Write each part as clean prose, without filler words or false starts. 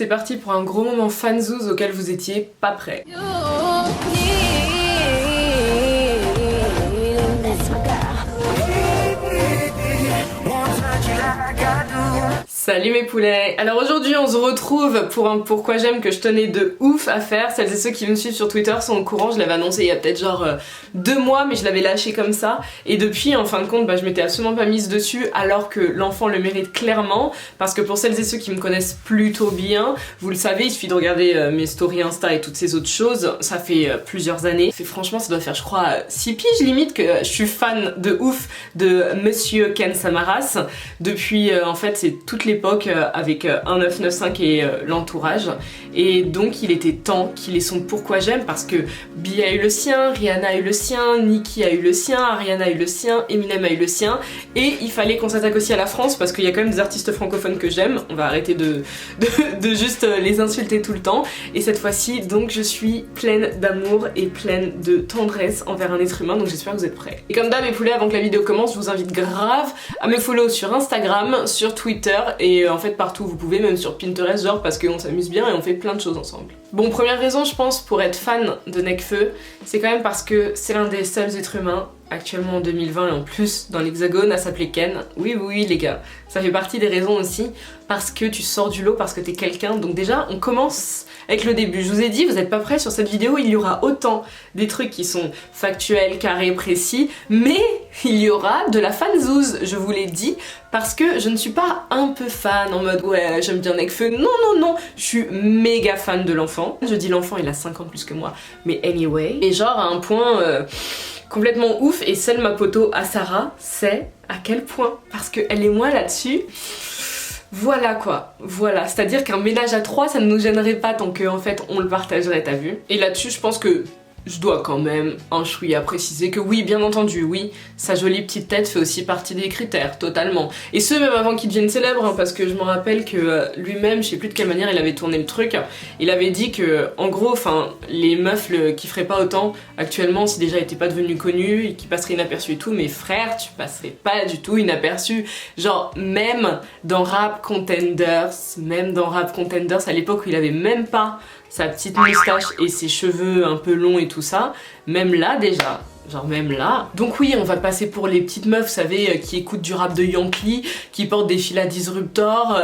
C'est parti pour un gros moment fanzouz auquel vous étiez pas prêts. Salut mes poulets! Alors aujourd'hui on se retrouve pour un pourquoi j'aime que je tenais de ouf à faire. Celles et ceux qui me suivent sur Twitter sont au courant, je l'avais annoncé il y a peut-être genre 2 mois mais je l'avais lâché comme ça. Et depuis en fin de compte je m'étais absolument pas mise dessus alors que l'enfant le mérite clairement. Parce que pour celles et ceux qui me connaissent plutôt bien, vous le savez, il suffit de regarder mes stories Insta et toutes ces autres choses. Ça fait plusieurs années. Franchement ça doit faire je crois 6 piges limite que je suis fan de ouf de Monsieur Ken Samaras. Depuis en fait c'est toutes les époque avec 1995 et l'entourage, et donc il était temps qu'il ait son pourquoi j'aime, parce que Bee a eu le sien, Rihanna a eu le sien, Nicki a eu le sien, Ariana a eu le sien, Eminem a eu le sien, et il fallait qu'on s'attaque aussi à la France parce qu'il y a quand même des artistes francophones que j'aime. On va arrêter de juste les insulter tout le temps, et cette fois-ci donc je suis pleine d'amour et pleine de tendresse envers un être humain, donc j'espère que vous êtes prêts. Et comme d'hab mes poulets, avant que la vidéo commence, je vous invite grave à me follow sur Instagram, sur Twitter et en fait partout vous pouvez, même sur Pinterest genre, parce qu'on s'amuse bien et on fait plein de choses ensemble. Bon, première raison je pense pour être fan de Nekfeu, c'est quand même parce que c'est l'un des seuls êtres humains actuellement en 2020 et en plus dans l'hexagone à s'appeler Ken. Oui oui les gars, ça fait partie des raisons aussi, parce que tu sors du lot, parce que t'es quelqu'un. Donc déjà on commence avec le début. Je vous ai dit, vous êtes pas prêts, sur cette vidéo il y aura autant des trucs qui sont factuels, carrés, précis, mais il y aura de la fanzouz, je vous l'ai dit, parce que je ne suis pas un peu fan en mode ouais j'aime bien Nekfeu, non non non, je suis méga fan de l'enfant. Je dis l'enfant, il a 5 ans plus que moi, mais anyway, et genre à un point complètement ouf. Et celle ma poteau à Sarah, c'est à quel point, parce qu'elle et moi là-dessus, voilà quoi, voilà, c'est-à-dire qu'un ménage à 3 ça ne nous gênerait pas tant qu'en fait on le partagerait, t'as vu. Et là-dessus je pense que je dois quand même un chouïa préciser que oui, bien entendu, oui, sa jolie petite tête fait aussi partie des critères, totalement. Et ce, même avant qu'il devienne célèbre, hein, parce que je me rappelle que lui-même, je sais plus de quelle manière il avait tourné le truc, il avait dit que, en gros, enfin, les meufs le kifferaient pas autant actuellement si déjà il était pas devenu connu et qu'il passerait inaperçu et tout, mais frère, tu passerais pas du tout inaperçu. Genre, même dans Rap Contenders, à l'époque où il avait même pas sa petite moustache et ses cheveux un peu longs et tout ça, même là déjà, genre même là. Donc oui, on va passer pour les petites meufs, vous savez, qui écoutent du rap de Yankee, qui portent des fila Disruptor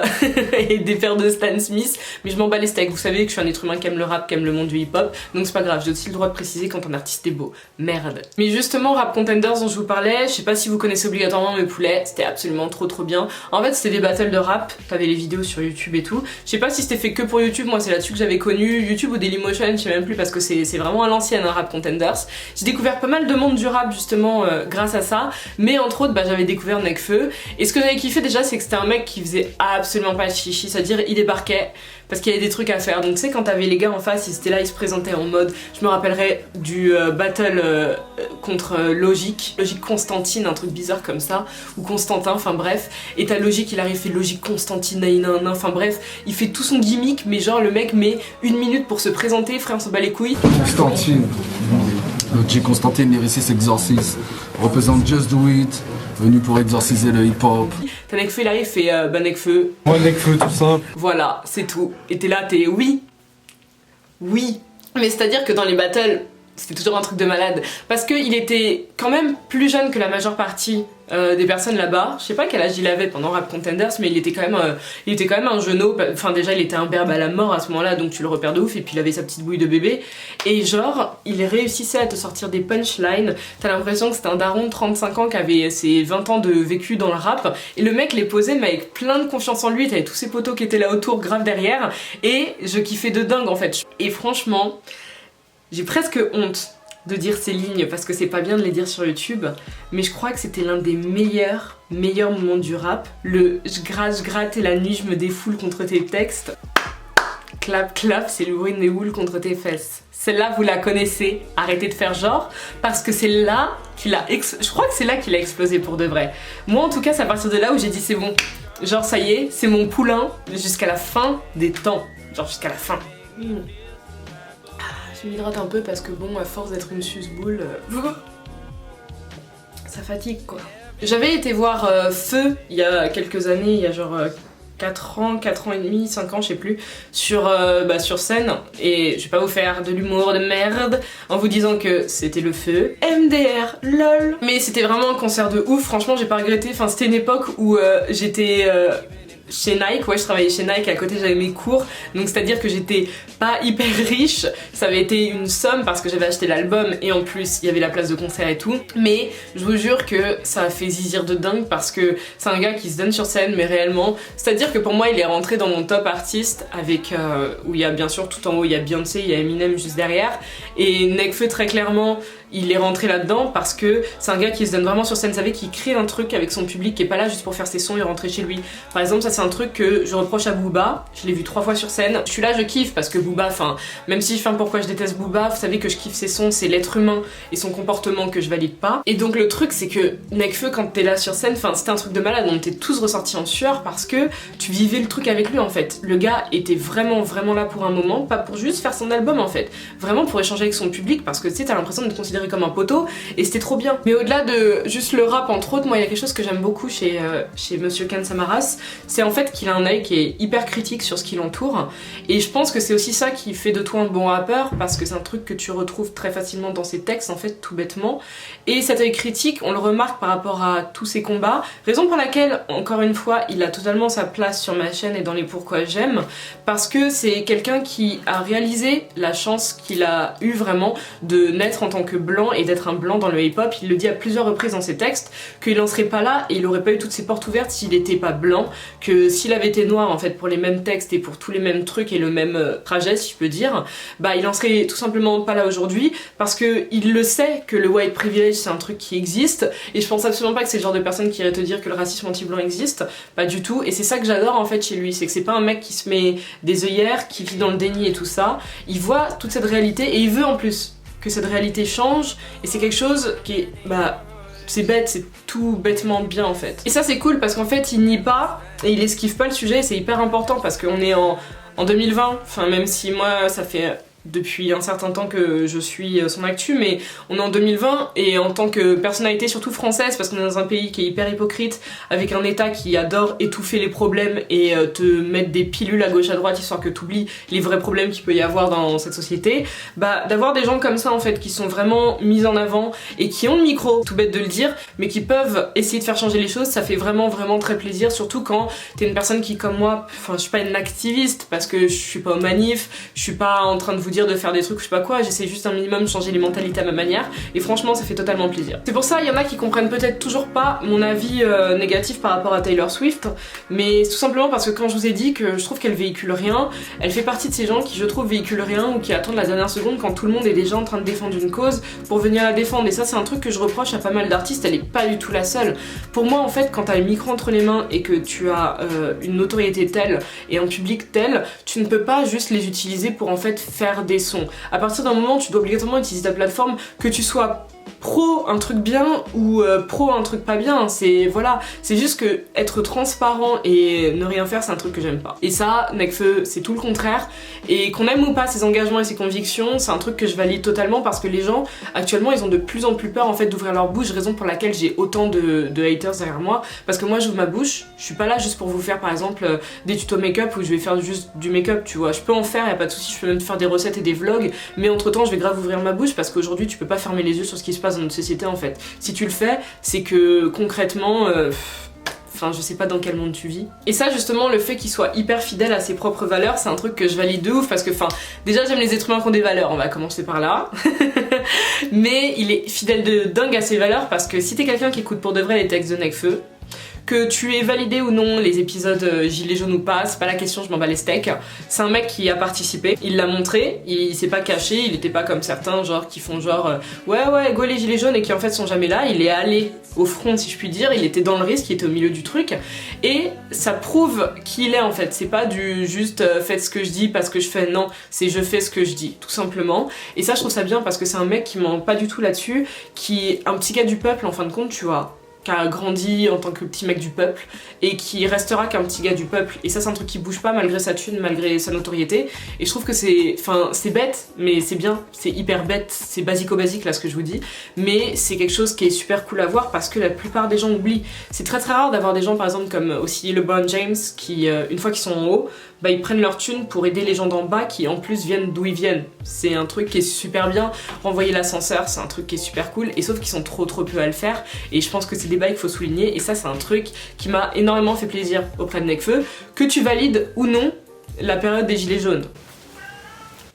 et des paires de Stan Smith, mais je m'en bats les steaks. Vous savez que je suis un être humain qui aime le rap, qui aime le monde du hip-hop, donc c'est pas grave, j'ai aussi le droit de préciser quand un artiste est beau. Merde. Mais justement, Rap Contenders dont je vous parlais, je sais pas si vous connaissez obligatoirement mes poulets, c'était absolument trop bien. En fait, c'était des battles de rap, t'avais les vidéos sur YouTube et tout. Je sais pas si c'était fait que pour YouTube, moi c'est là-dessus que j'avais connu YouTube ou Dailymotion, je sais même plus, parce que c'est vraiment à l'ancienne, hein, Rap Contenders. J'ai découvert pas mal de monde du rap justement grâce à ça, mais entre autres j'avais découvert Nekfeu, et ce que j'avais kiffé déjà c'est que c'était un mec qui faisait absolument pas de chichi, c'est-à-dire il débarquait parce qu'il y avait des trucs à faire. Donc tu sais, quand t'avais les gars en face, ils étaient là, ils se présentaient en mode, je me rappellerai du battle contre Logique Constantine, un truc bizarre comme ça, ou Constantin, enfin bref, et t'as Logique, il arrive, fait Logique Constantine, enfin bref, il fait tout son gimmick, mais genre le mec met 1 minute pour se présenter, frère on se bat les couilles. Constantine, Logique Constantine, lyriciste exorciste, représente Just Do It, venu pour exorciser le hip-hop. T'as Nekfeu, il arrive, fait Nekfeu. Moi Nekfeu, tout simple. Voilà, c'est tout. Et t'es là, t'es oui. Oui. Mais c'est-à-dire que dans les battles, c'était toujours un truc de malade. Parce qu'il était quand même plus jeune que la majeure partie des personnes là-bas. Je sais pas quel âge il avait pendant Rap Contenders, mais il était quand même un jeuneau. Enfin déjà il était un berbe à la mort à ce moment-là, donc tu le repères de ouf, et puis il avait sa petite bouille de bébé. Et genre, il réussissait à te sortir des punchlines. T'as l'impression que c'était un daron de 35 ans qui avait ses 20 ans de vécu dans le rap. Et le mec les posait mais avec plein de confiance en lui, t'avais tous ses potos qui étaient là autour, grave derrière. Et je kiffais de dingue en fait. Et franchement, j'ai presque honte de dire ces lignes parce que c'est pas bien de les dire sur YouTube, mais je crois que c'était l'un des meilleurs moments du rap. Le je gratte et la nuit je me défoule contre tes textes. Clap clap, c'est le bruit de mes boules contre tes fesses. Celle-là vous la connaissez, arrêtez de faire genre, parce que c'est là qu'il a je crois que c'est là qu'il a explosé pour de vrai. Moi en tout cas c'est à partir de là où j'ai dit c'est bon, genre ça y est, c'est mon poulain jusqu'à la fin des temps, genre jusqu'à la fin. Je m'hydrate un peu parce que bon, à force d'être une suce-boule, ça fatigue quoi. J'avais été voir Feu il y a quelques années, il y a genre 4 ans et demi, 5 ans, je sais plus, sur scène. Et je vais pas vous faire de l'humour de merde en vous disant que c'était le feu. MDR, lol. Mais c'était vraiment un concert de ouf, franchement j'ai pas regretté. Enfin c'était une époque où j'étais... chez Nike, ouais je travaillais chez Nike, à côté j'avais mes cours, donc c'est à dire que j'étais pas hyper riche, ça avait été une somme parce que j'avais acheté l'album et en plus il y avait la place de concert et tout, mais je vous jure que ça a fait zizir de dingue parce que c'est un gars qui se donne sur scène mais réellement, c'est à dire que pour moi il est rentré dans mon top artiste avec, où il y a bien sûr tout en haut il y a Beyoncé, il y a Eminem juste derrière et Nekfeu très clairement il est rentré là-dedans parce que c'est un gars qui se donne vraiment sur scène, vous savez, qui crée un truc avec son public, qui est pas là juste pour faire ses sons et rentrer chez lui. Par exemple, ça c'est un truc que je reproche à Booba, je l'ai vu 3 fois sur scène. Je suis là, je kiffe parce que Booba, enfin, même si pourquoi je déteste Booba, vous savez que je kiffe ses sons, c'est l'être humain et son comportement que je valide pas. Et donc le truc c'est que Nekfeu, quand t'es là sur scène, enfin c'était un truc de malade, on était tous ressortis en sueur parce que tu vivais le truc avec lui en fait. Le gars était vraiment là pour un moment, pas pour juste faire son album en fait, vraiment pour échanger avec son public parce que tu sais, t'as l'impression de te considérer comme un poteau et c'était trop bien. Mais au-delà de juste le rap entre autres, moi il y a quelque chose que j'aime beaucoup chez Monsieur Ken Samaras, c'est en fait qu'il a un œil qui est hyper critique sur ce qui l'entoure et je pense que c'est aussi ça qui fait de toi un bon rappeur parce que c'est un truc que tu retrouves très facilement dans ses textes en fait tout bêtement et cet œil critique on le remarque par rapport à tous ses combats, raison pour laquelle encore une fois il a totalement sa place sur ma chaîne et dans les pourquoi j'aime parce que c'est quelqu'un qui a réalisé la chance qu'il a eu vraiment de naître en tant que blanc et d'être un blanc dans le hip-hop. Il le dit à plusieurs reprises dans ses textes qu'il en serait pas là et il aurait pas eu toutes ses portes ouvertes s'il était pas blanc, que s'il avait été noir en fait pour les mêmes textes et pour tous les mêmes trucs et le même trajet si je peux dire, bah il en serait tout simplement pas là aujourd'hui parce que il le sait que le white privilege c'est un truc qui existe et je pense absolument pas que c'est le genre de personne qui irait te dire que le racisme anti-blanc existe, pas du tout, et c'est ça que j'adore en fait chez lui, c'est que c'est pas un mec qui se met des œillères, qui vit dans le déni et tout ça, il voit toute cette réalité et il veut en plus que cette réalité change et c'est quelque chose qui est, c'est bête, c'est tout bêtement bien en fait. Et ça c'est cool parce qu'en fait il nie pas et il esquive pas le sujet et c'est hyper important parce qu'on est en 2020, enfin même si moi ça fait depuis un certain temps que je suis son actu, mais on est en 2020 et en tant que personnalité surtout française, parce qu'on est dans un pays qui est hyper hypocrite, avec un état qui adore étouffer les problèmes et te mettre des pilules à gauche à droite histoire que t'oublies les vrais problèmes qu'il peut y avoir dans cette société, d'avoir des gens comme ça en fait qui sont vraiment mis en avant et qui ont le micro, tout bête de le dire, mais qui peuvent essayer de faire changer les choses, ça fait vraiment très plaisir, surtout quand t'es une personne qui comme moi, enfin je suis pas une activiste parce que je suis pas au manif, je suis pas en train de vous dire de faire des trucs je sais pas quoi, j'essaie juste un minimum de changer les mentalités à ma manière et franchement ça fait totalement plaisir. C'est pour ça il y en a qui comprennent peut-être toujours pas mon avis négatif par rapport à Taylor Swift, mais tout simplement parce que quand je vous ai dit que je trouve qu'elle véhicule rien, elle fait partie de ces gens qui je trouve véhiculent rien ou qui attendent la dernière seconde quand tout le monde est déjà en train de défendre une cause pour venir la défendre, et ça c'est un truc que je reproche à pas mal d'artistes, elle est pas du tout la seule. Pour moi en fait quand t'as le micro entre les mains et que tu as une notoriété telle et un public tel, tu ne peux pas juste les utiliser pour en fait faire des sons. À partir d'un moment, tu dois obligatoirement utiliser ta plateforme, que tu sois pro un truc bien ou pro un truc pas bien, c'est juste que être transparent et ne rien faire c'est un truc que j'aime pas. Et ça, Nekfeu c'est tout le contraire, et qu'on aime ou pas ses engagements et ses convictions, c'est un truc que je valide totalement parce que les gens actuellement ils ont de plus en plus peur en fait d'ouvrir leur bouche, raison pour laquelle j'ai autant de haters derrière moi, parce que moi j'ouvre ma bouche, je suis pas là juste pour vous faire par exemple des tutos make-up où je vais faire juste du make-up, tu vois, je peux en faire, y a pas de souci, je peux même faire des recettes et des vlogs, mais entre temps je vais grave ouvrir ma bouche parce qu'aujourd'hui tu peux pas fermer les yeux sur ce qui se passe dans notre société en fait. Si tu le fais, c'est que concrètement enfin je sais pas dans quel monde tu vis. Et ça justement, le fait qu'il soit hyper fidèle à ses propres valeurs, c'est un truc que je valide de ouf parce que enfin déjà j'aime les êtres humains qui ont des valeurs, on va commencer par là. Mais il est fidèle de dingue à ses valeurs parce que si t'es quelqu'un qui écoute pour de vrai les textes de Nekfeu, que tu aies validé ou non les épisodes Gilets jaunes ou pas, c'est pas la question, je m'en bats les steaks. C'est un mec qui a participé, il l'a montré, il s'est pas caché, il était pas comme certains genre qui font genre ouais go les gilets jaunes et qui en fait sont jamais là, il est allé au front si je puis dire, il était dans le risque, il était au milieu du truc et ça prouve qui il est en fait, c'est pas du juste faites ce que je dis parce que je fais, non, c'est je fais ce que je dis, tout simplement. Et ça je trouve ça bien parce que c'est un mec qui ment pas du tout là-dessus, qui est un petit gars du peuple en fin de compte, tu vois. qui a grandi en tant que petit mec du peuple et qui restera qu'un petit gars du peuple, et ça c'est un truc qui bouge pas malgré sa thune, malgré sa notoriété, et je trouve que c'est bête, mais c'est bien, c'est hyper bête, c'est basico-basique là ce que je vous dis, mais c'est quelque chose qui est super cool à voir parce que la plupart des gens oublient. C'est très très rare d'avoir des gens par exemple comme aussi LeBron James qui une fois qu'ils sont en haut, bah ils prennent leur thune pour aider les gens d'en bas qui en plus viennent d'où ils viennent. C'est un truc qui est super bien, renvoyer l'ascenseur c'est un truc qui est super cool, et sauf qu'ils sont trop peu à le faire, et je pense que c'est des bails qu'il faut souligner, et ça c'est un truc qui m'a énormément fait plaisir auprès de Nekfeu, que tu valides ou non la période des gilets jaunes.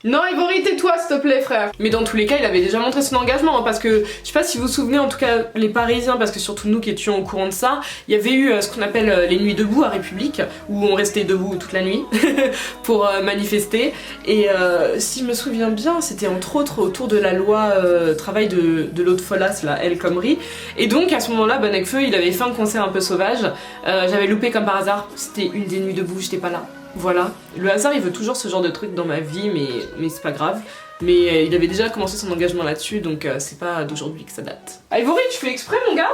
Non, Ivory, tais-toi s'il te plaît frère. Mais dans tous les cas il avait déjà montré son engagement hein, parce que je sais pas si vous vous souvenez, en tout cas les Parisiens, parce que surtout nous qui étions au courant de ça, il y avait eu ce qu'on appelle les nuits debout à République, où on restait debout toute la nuit pour manifester, et si je me souviens bien c'était entre autres autour de la loi travail de l'autre folasse là, El Khomri, et donc à ce moment là Nekfeu il avait fait un concert un peu sauvage, j'avais loupé comme par hasard, c'était une des nuits debout, j'étais pas là. Voilà, le hasard il veut toujours ce genre de truc dans ma vie, mais c'est pas grave. Mais il avait déjà commencé son engagement là-dessus, donc c'est pas d'aujourd'hui que ça date. Ivory, tu fais exprès mon gars?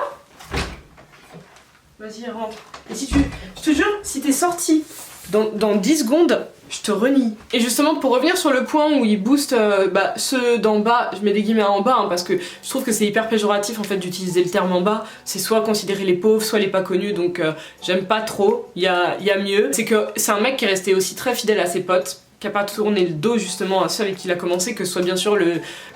Vas-y rentre. Et si je te jure, si t'es sorti dans 10 secondes, je te renie. Et justement pour revenir sur le point où il booste ceux d'en bas, je mets des guillemets en bas hein, parce que je trouve que c'est hyper péjoratif en fait d'utiliser le terme en bas, c'est soit considérer les pauvres, soit les pas connus, donc j'aime pas trop, il y a mieux. C'est que c'est un mec qui est resté aussi très fidèle à ses potes, qui a pas tourné le dos justement à ceux avec qui il a commencé, que ce soit bien sûr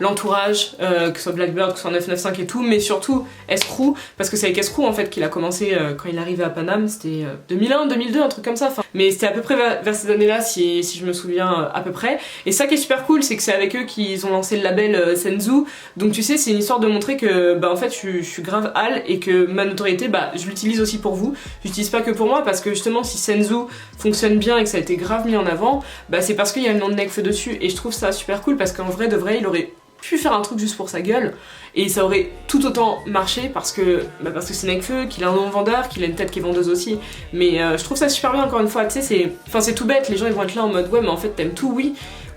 l'entourage, que ce soit Blackbird, que ce soit 995 et tout, mais surtout Escrew, parce que c'est avec Escrew en fait qu'il a commencé quand il arrivait à Paname, c'était 2001, 2002, un truc comme ça, mais c'était à peu près vers ces années-là si je me souviens à peu près, et ça qui est super cool c'est que c'est avec eux qu'ils ont lancé le label Senzu, donc tu sais c'est une histoire de montrer que en fait je suis grave Al et que ma notoriété je l'utilise aussi pour vous, j'utilise pas que pour moi parce que justement si Senzu fonctionne bien et que ça a été grave mis en avant, c'est parce qu'il y a le nom de Nekfeu dessus, et je trouve ça super cool parce qu'en vrai de vrai il aurait pu faire un truc juste pour sa gueule et ça aurait tout autant marché parce que c'est Nekfeu, qu'il a un nom vendeur, qu'il a une tête qui est vendeuse aussi, mais je trouve ça super bien encore une fois, tu sais c'est tout bête, les gens ils vont être là en mode ouais mais en fait t'aimes tout,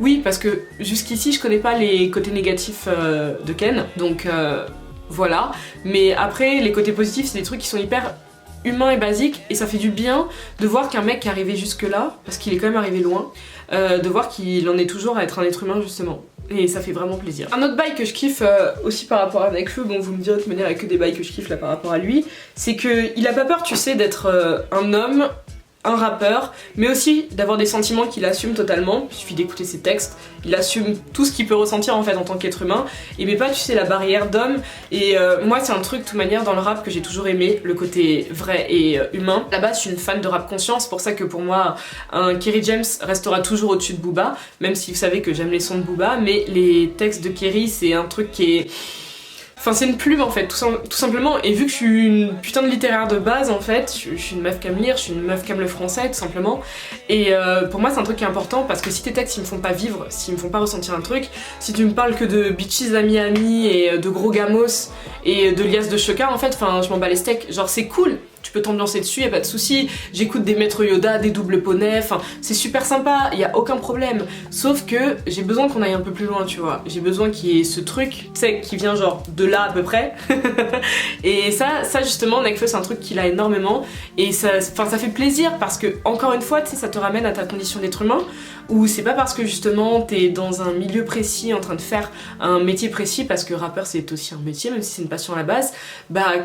oui parce que jusqu'ici je connais pas les côtés négatifs de Ken, donc voilà, mais après les côtés positifs c'est des trucs qui sont hyper humain et basique, et ça fait du bien de voir qu'un mec qui est arrivé jusque là, parce qu'il est quand même arrivé loin, de voir qu'il en est toujours à être un être humain justement, et ça fait vraiment plaisir. Un autre bail que je kiffe aussi par rapport à Nekfeu, bon vous me direz de toute manière il y a que des bails que je kiffe là par rapport à lui, c'est qu'il a pas peur tu sais d'être un homme, un rappeur, mais aussi d'avoir des sentiments qu'il assume totalement, il suffit d'écouter ses textes, il assume tout ce qu'il peut ressentir en fait en tant qu'être humain, et met pas tu sais la barrière d'homme, et moi c'est un truc de toute manière dans le rap que j'ai toujours aimé, le côté vrai et humain. Là-bas je suis une fan de rap conscient, c'est pour ça que pour moi un Kerry James restera toujours au-dessus de Booba, même si vous savez que j'aime les sons de Booba, mais les textes de Kerry c'est un truc qui est... Enfin c'est une plume en fait, tout simplement, et vu que je suis une putain de littéraire de base en fait, je suis une meuf qui aime lire, je suis une meuf qui aime le français tout simplement, et pour moi c'est un truc qui est important parce que si tes textes ils me font pas vivre, s'ils me font pas ressentir un truc, si tu me parles que de bitches à Miami et de gros gamos et de liasses de choca en fait, je m'en bats les steaks, genre c'est cool, tu peux t'ambiancer dessus, y a pas de souci. J'écoute des maîtres Yoda, des doubles poneys, c'est super sympa, y a aucun problème. Sauf que j'ai besoin qu'on aille un peu plus loin, tu vois. J'ai besoin qu'il y ait ce truc, tu sais, qui vient genre de là à peu près. Et ça justement, Nekfeu c'est un truc qu'il a énormément. Et ça fait plaisir parce que, encore une fois, tu sais, ça te ramène à ta condition d'être humain. Où c'est pas parce que justement t'es dans un milieu précis en train de faire un métier précis, parce que rappeur c'est aussi un métier même si c'est une passion à la base,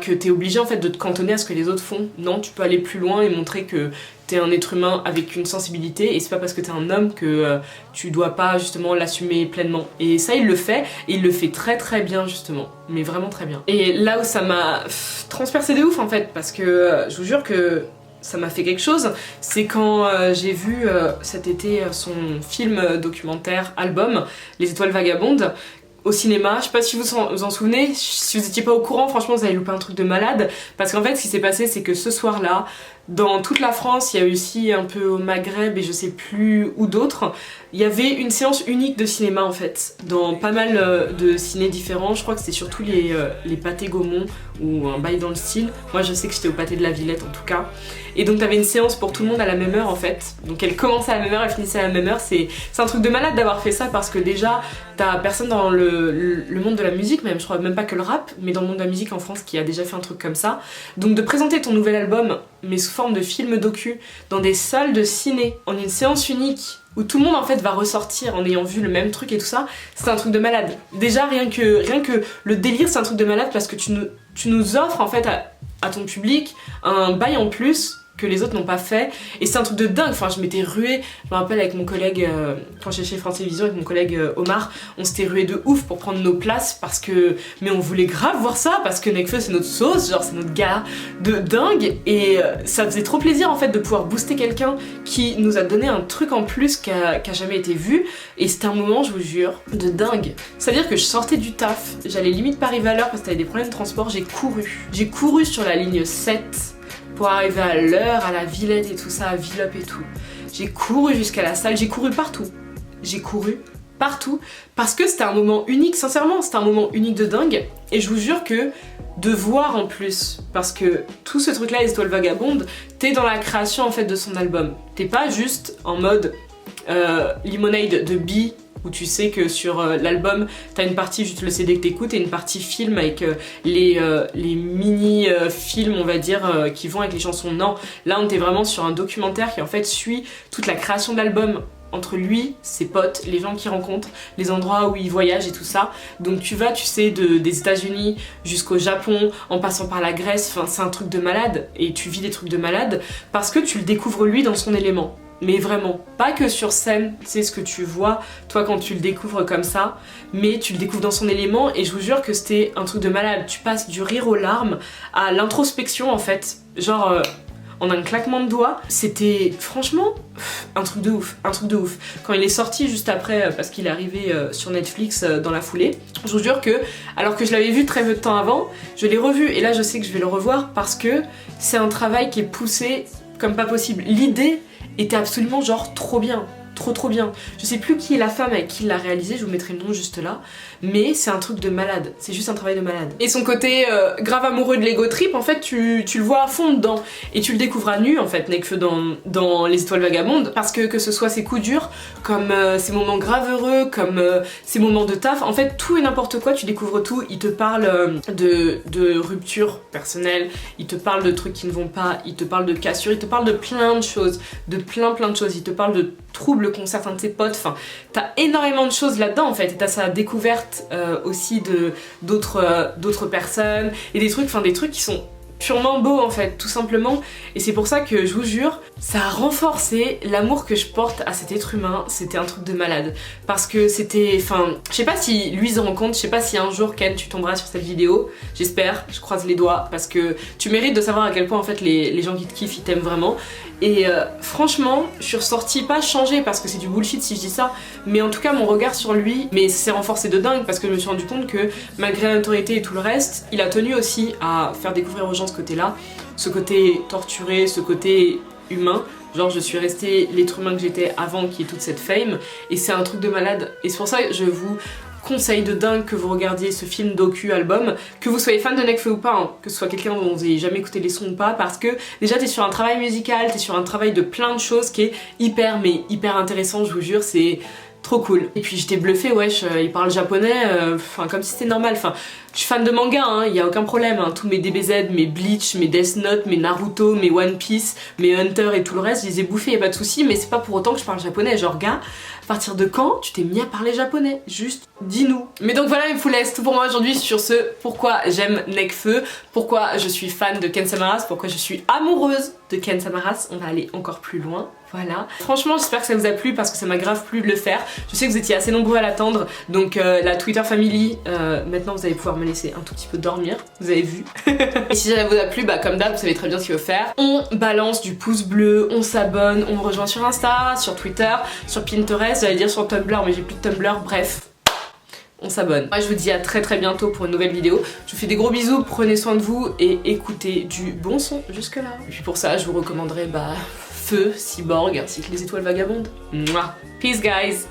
que t'es obligé en fait de te cantonner à ce que les autres font. Non, tu peux aller plus loin et montrer que t'es un être humain avec une sensibilité, et c'est pas parce que t'es un homme que tu dois pas justement l'assumer pleinement. Et ça il le fait, et il le fait très très bien justement, mais vraiment très bien. Et là où ça m'a transpercé de ouf en fait, parce que je vous jure que ça m'a fait quelque chose, c'est quand j'ai vu cet été son film documentaire album Les Étoiles Vagabondes au cinéma. Je sais pas si vous en souvenez, si vous étiez pas au courant, franchement vous avez loupé un truc de malade, parce qu'en fait ce qui s'est passé c'est que ce soir-là, dans toute la France, il y a aussi un peu au Maghreb et je sais plus où d'autres, il y avait une séance unique de cinéma en fait, dans pas mal de ciné différents. Je crois que c'était surtout les pâtés Gaumont ou un bail dans le style. Moi je sais que j'étais au pâté de la Villette en tout cas. Et donc t'avais une séance pour tout le monde à la même heure en fait. Donc elle commençait à la même heure, elle finissait à la même heure. C'est un truc de malade d'avoir fait ça parce que déjà t'as personne dans le monde de la musique, même je crois même pas que le rap, mais dans le monde de la musique en France qui a déjà fait un truc comme ça. Donc de présenter ton nouvel album, mais sous forme de film docu, dans des salles de ciné, en une séance unique, où tout le monde en fait va ressortir en ayant vu le même truc et tout ça, c'est un truc de malade. Déjà rien que le délire c'est un truc de malade parce que tu nous offres en fait à ton public un bail en plus que les autres n'ont pas fait et c'est un truc de dingue. Enfin je m'étais ruée, je me rappelle avec mon collègue quand j'étais chez France Télévisions avec mon collègue Omar, on s'était rué de ouf pour prendre nos places parce que mais on voulait grave voir ça parce que Nekfeu c'est notre sauce, genre c'est notre gars de dingue et ça faisait trop plaisir en fait de pouvoir booster quelqu'un qui nous a donné un truc en plus qui a jamais été vu et c'était un moment je vous jure de dingue. C'est à dire que je sortais du taf, j'allais limite Paris-Valeur parce que t'avais des problèmes de transport, j'ai couru sur la ligne 7 pour arriver à l'heure, à la Villette et tout ça, à Villop et tout. J'ai couru jusqu'à la salle, j'ai couru partout parce que c'était un moment unique, sincèrement, c'était un moment unique de dingue et je vous jure que de voir en plus, parce que tout ce truc là, Les Étoiles Vagabondes, t'es dans la création en fait de son album. T'es pas juste en mode Lemonade de Bee où tu sais que sur l'album t'as une partie juste le CD que t'écoutes et une partie film avec les mini films on va dire qui vont avec les chansons. Non, là on était vraiment sur un documentaire qui en fait suit toute la création de l'album entre lui, ses potes, les gens qu'il rencontre, les endroits où il voyage et tout ça. Donc tu vas, tu sais, des États-Unis jusqu'au Japon, en passant par la Grèce, enfin c'est un truc de malade et tu vis des trucs de malade parce que tu le découvres lui dans son élément. Mais vraiment, pas que sur scène, c'est ce que tu vois, toi quand tu le découvres comme ça, mais tu le découvres dans son élément et je vous jure que c'était un truc de malade. Tu passes du rire aux larmes à l'introspection en fait, genre en un claquement de doigts. C'était franchement un truc de ouf, un truc de ouf. Quand il est sorti juste après, parce qu'il est arrivé sur Netflix dans la foulée, je vous jure que, alors que je l'avais vu très peu de temps avant, je l'ai revu et là je sais que je vais le revoir parce que c'est un travail qui est poussé comme pas possible. L'idée était absolument genre trop bien, trop bien. Je sais plus qui est la femme avec qui il l'a réalisé, je vous mettrai le nom juste là, mais c'est un truc de malade, c'est juste un travail de malade. Et son côté grave amoureux de l'ego trip, en fait tu le vois à fond dedans, et tu le découvres à nu en fait, Nekfeu dans Les Étoiles Vagabondes, parce que ce soit ses coups durs, comme ses moments grave heureux, comme ses moments de taf, en fait tout et n'importe quoi, tu découvres tout. Il te parle de rupture personnelle, il te parle de trucs qui ne vont pas, il te parle de cassure, il te parle de plein de choses, de plein de choses, il te parle de troubles qu'ont certains de ses potes, enfin t'as énormément de choses là-dedans en fait, et t'as sa découverte aussi d'autres personnes, et des trucs qui sont purement beaux en fait, tout simplement. Et c'est pour ça que je vous jure, ça a renforcé l'amour que je porte à cet être humain. C'était un truc de malade, parce que c'était, enfin, je sais pas si lui se rend compte, je sais pas si un jour Ken tu tomberas sur cette vidéo, j'espère, je croise les doigts, parce que tu mérites de savoir à quel point en fait les gens qui te kiffent ils t'aiment vraiment. Et franchement, je suis ressortie pas changée parce que c'est du bullshit si je dis ça, mais en tout cas mon regard sur lui, mais c'est renforcé de dingue parce que je me suis rendu compte que malgré la notoriété et tout le reste, il a tenu aussi à faire découvrir aux gens ce côté-là, ce côté torturé, ce côté humain. Genre je suis restée l'être humain que j'étais avant qu'il y ait toute cette fame, et c'est un truc de malade. Et c'est pour ça que je vous conseille de dingue que vous regardiez ce film docu-album, que vous soyez fan de Nekfeu ou pas, hein, que ce soit quelqu'un dont vous n'ayez jamais écouté les sons ou pas, parce que déjà t'es sur un travail musical, t'es sur un travail de plein de choses qui est hyper intéressant, je vous jure, c'est trop cool. Et puis j'étais bluffée, wesh, il parle japonais, enfin comme si c'était normal, enfin je suis fan de manga, hein, y a aucun problème, hein, tous mes DBZ, mes Bleach, mes Death Note, mes Naruto, mes One Piece, mes Hunter et tout le reste, je les ai bouffés, y a pas de soucis, mais c'est pas pour autant que je parle japonais, genre gars, à partir de quand tu t'es mis à parler japonais? Juste dis-nous. Mais donc voilà mes poulets, c'est tout pour moi aujourd'hui sur ce pourquoi j'aime Nekfeu, pourquoi je suis fan de Ken Samaras, pourquoi je suis amoureuse de Ken Samaras, on va aller encore plus loin. Voilà. Franchement j'espère que ça vous a plu parce que ça m'a grave plu de le faire. Je sais que vous étiez assez nombreux à l'attendre, donc la Twitter Family, maintenant vous allez pouvoir me laisser un tout petit peu dormir, vous avez vu. Et si ça vous a plu, bah comme d'hab vous savez très bien ce qu'il faut faire. On balance du pouce bleu, on s'abonne, on me rejoint sur Insta, sur Twitter, sur Pinterest, j'allais dire sur Tumblr mais j'ai plus de Tumblr, bref. on s'abonne. Moi je vous dis à très bientôt pour une nouvelle vidéo. Je vous fais des gros bisous, prenez soin de vous et écoutez du bon son jusque là. Et puis pour ça je vous recommanderais Feu, Cyborg ainsi que les étoiles vagabondes. Mouah. Peace guys.